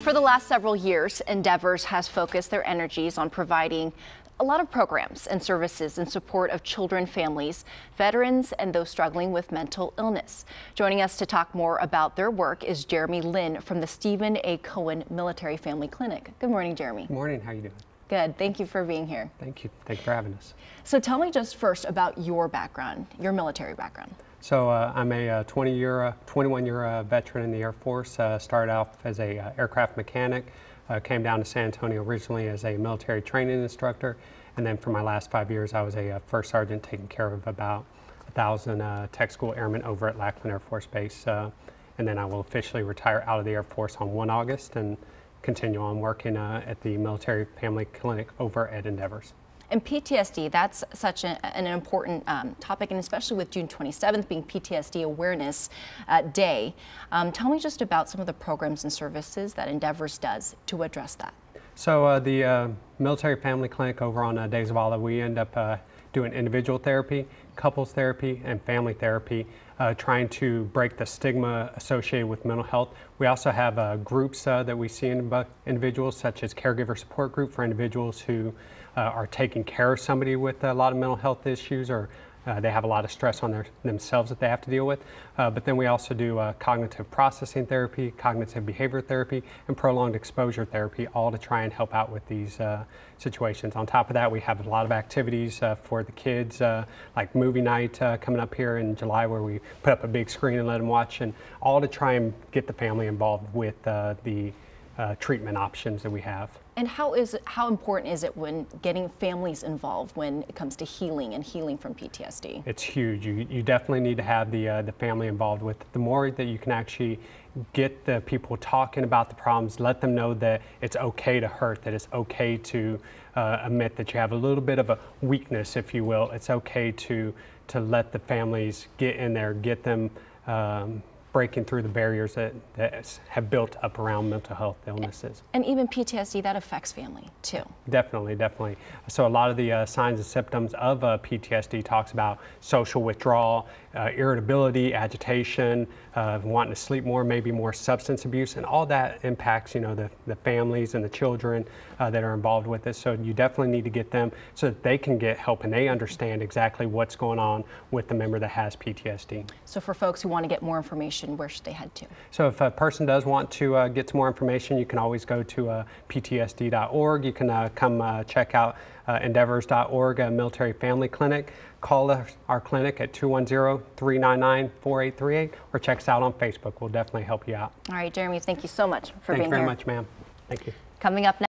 For the last several years, Endeavors has focused their energies on providing a lot of programs and services in support of children, families, veterans, and those struggling with mental illness. Joining us to talk more about their work is Jeremy Lynn from the Stephen A. Cohen Military Family Clinic. Good morning, Jeremy. Good morning. How are you doing? Good. Thank you for being here. Thank you. Thank you for having us. So tell me just first about your background, your military background. So I'm a 21-year veteran in the Air Force. Started off as a aircraft mechanic. Came down to San Antonio originally as a military training instructor, and then for my last 5 years I was a first sergeant taking care of about 1,000 tech school airmen over at Lackland Air Force Base, and then I will officially retire out of the Air Force on 1 August and continue on working at the Military Family Clinic over at Endeavors. And PTSD, that's such an important topic, and especially with June 27th being PTSD Awareness Day. Tell me just about some of the programs and services that Endeavors does to address that. So the Military Family Clinic over on Days of Allah, we end up doing individual therapy, couples therapy, and family therapy, trying to break the stigma associated with mental health. We also have groups that we see in individuals, such as caregiver support group for individuals who are taking care of somebody with a lot of mental health issues, or they have a lot of stress on themselves that they have to deal with. But then we also do cognitive processing therapy, cognitive behavior therapy, and prolonged exposure therapy, all to try and help out with these situations. On top of that, we have a lot of activities for the kids, like movie night coming up here in July, where we put up a big screen and let them watch, and all to try and get the family involved with the treatment options that we have. And how important is it when getting families involved when it comes to healing and healing from PTSD? It's huge. You definitely need to have the family involved with it. The more that you can actually get the people talking about the problems, let them know that it's okay to hurt, that it's okay to admit that you have a little bit of a weakness, if you will. It's okay to let the families get in there, get them breaking through the barriers that have built up around mental health illnesses. And even PTSD, that affects family too. Definitely, definitely. So a lot of the signs and symptoms of PTSD talks about social withdrawal, irritability, agitation, wanting to sleep more, maybe more substance abuse, and all that impacts, you know, the families and the children that are involved with this. So you definitely need to get them so that they can get help and they understand exactly what's going on with the member that has PTSD. So for folks who want to get more information, where should they head to? So if a person does want to get some more information, you can always go to ptsd.org. You can come check out endeavors.org Military Family Clinic. Call our clinic at 210-399-4838 or check us out on Facebook. We'll definitely help you out. All right, Jeremy, thank you so much for being here. Thank you very much, ma'am. Thank you. Coming up next.